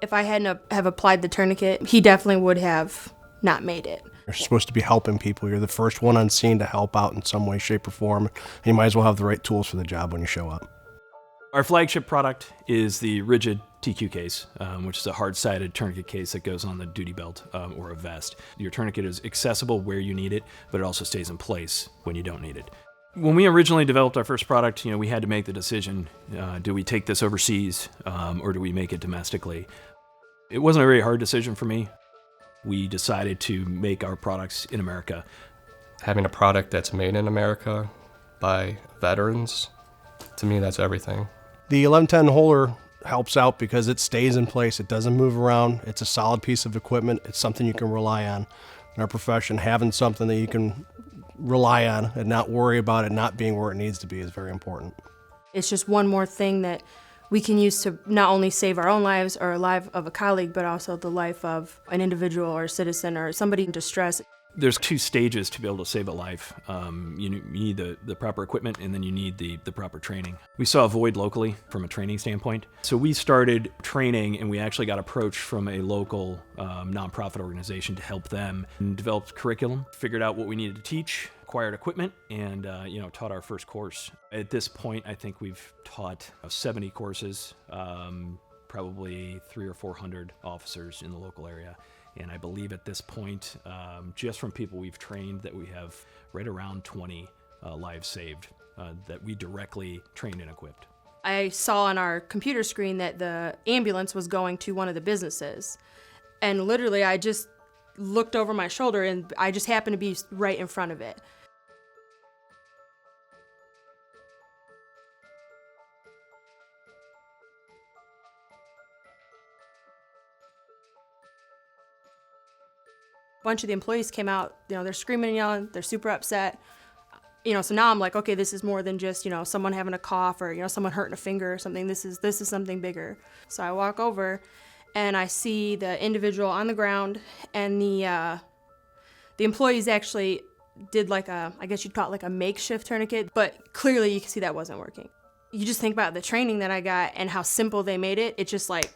If I hadn't have applied the tourniquet, he definitely would have not made it. You're supposed to be helping people. You're the first one on scene to help out in some way, shape, or form. You might as well have the right tools for the job when you show up. Our flagship product is the rigid TQ case, which is a hard-sided tourniquet case that goes on the duty belt or a vest. Your tourniquet is accessible where you need it, but it also stays in place when you don't need it. When we originally developed our first product, we had to make the decision, do we take this overseas or do we make it domestically? It wasn't a very hard decision for me. We decided to make our products in America. Having a product that's made in America by veterans, to me, that's everything. The 1110 holder helps out because it stays in place. It doesn't move around. It's a solid piece of equipment. It's something you can rely on. In our profession, having something that you can rely on and not worry about it not being where it needs to be is very important. It's just one more thing that we can use to not only save our own lives or a life of a colleague, but also the life of an individual or a citizen or somebody in distress. There's 2 stages to be able to save a life. You need the proper equipment, and then you need the proper training. We saw a void locally from a training standpoint. So we started training, and we actually got approached from a local nonprofit organization to help them, and developed curriculum, figured out what we needed to teach, acquired equipment, and taught our first course. At this point, I think we've taught 70 courses, probably 300 or 400 officers in the local area. And I believe at this point, just from people we've trained, that we have right around 20 lives saved that we directly trained and equipped. I saw on our computer screen that the ambulance was going to one of the businesses. And literally, I just looked over my shoulder and I just happened to be right in front of it. A bunch of the employees came out, they're screaming and yelling, they're super upset. So now I'm like, okay, this is more than just, someone having a cough or, someone hurting a finger or something. This is something bigger. So I walk over and I see the individual on the ground, and the employees actually did I guess you'd call it like a makeshift tourniquet, but clearly you can see that wasn't working. You just think about the training that I got and how simple they made it. It just like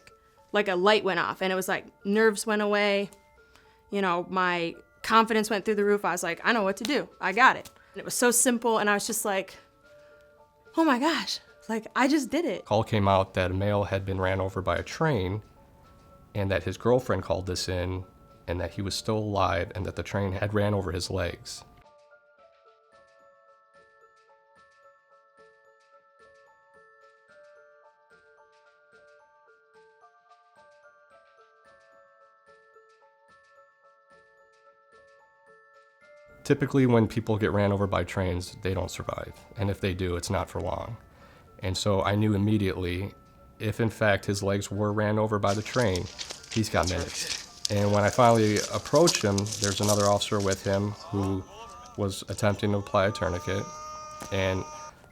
a light went off, and it was like nerves went away. My confidence went through the roof. I was like, I know what to do. I got it. And it was so simple, and I was just like, oh my gosh, I just did it. Call came out that a male had been ran over by a train, and that his girlfriend called this in, and that he was still alive, and that the train had ran over his legs. Typically, when people get ran over by trains, they don't survive. And if they do, it's not for long. And so I knew immediately, if in fact his legs were ran over by the train, he's got minutes. And when I finally approached him, there's another officer with him who was attempting to apply a tourniquet. And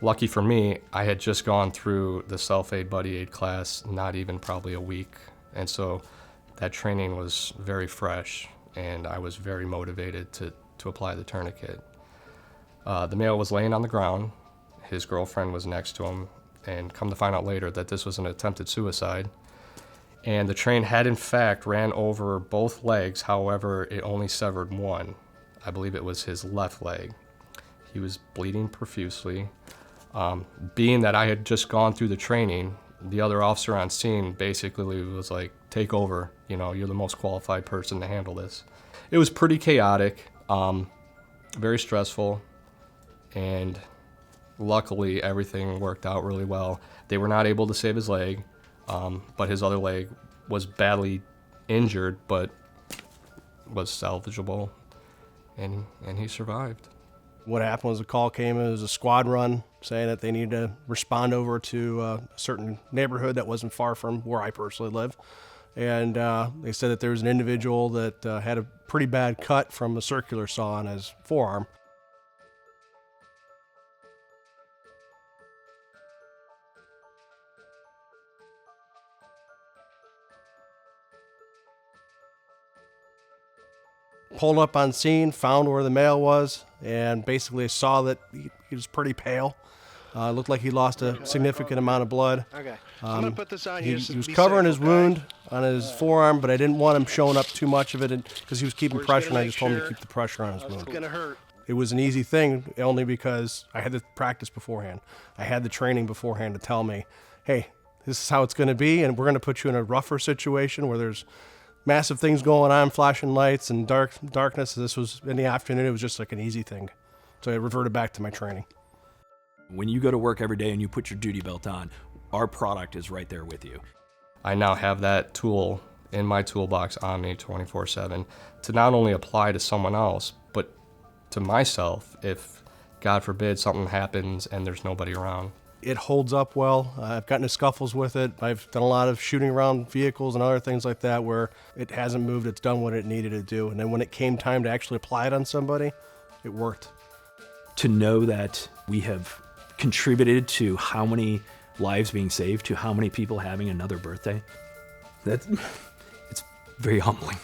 lucky for me, I had just gone through the self-aid buddy aid class, not even probably a week. And so that training was very fresh, and I was very motivated to apply the tourniquet. The male was laying on the ground. His girlfriend was next to him, and come to find out later that this was an attempted suicide. And the train had in fact ran over both legs, however, it only severed one. I believe it was his left leg. He was bleeding profusely. Being that I had just gone through the training, the other officer on scene basically was like, take over, you're the most qualified person to handle this. It was pretty chaotic. Very stressful, and luckily everything worked out really well. They were not able to save his leg, but his other leg was badly injured, but was salvageable, and he survived. What happened was a call came, it was a squad run saying that they needed to respond over to a certain neighborhood that wasn't far from where I personally live. And they said that there was an individual that had a pretty bad cut from a circular saw on his forearm. Pulled up on scene, found where the male was, and basically saw that he was pretty pale. Looked like he lost a significant amount of blood. Okay. I'm going to put this on He here. was covering his wound on his forearm, but I didn't want him showing up too much of it because he was keeping pressure, and I just told him to keep the pressure on his wound. It's gonna hurt. It was an easy thing only because I had the practice beforehand. I had the training beforehand to tell me, hey, this is how it's going to be, and we're going to put you in a rougher situation where there's massive things going on, flashing lights and darkness. This was in the afternoon. It was just like an easy thing. So I reverted back to my training. When you go to work every day and you put your duty belt on, our product is right there with you. I now have that tool in my toolbox on me 24/7 to not only apply to someone else, but to myself if, God forbid, something happens and there's nobody around. It holds up well. I've gotten into scuffles with it. I've done a lot of shooting around vehicles and other things like that where it hasn't moved. It's done what it needed to do. And then when it came time to actually apply it on somebody, it worked. To know that we have contributed to how many lives being saved, to how many people having another birthday, it's very humbling.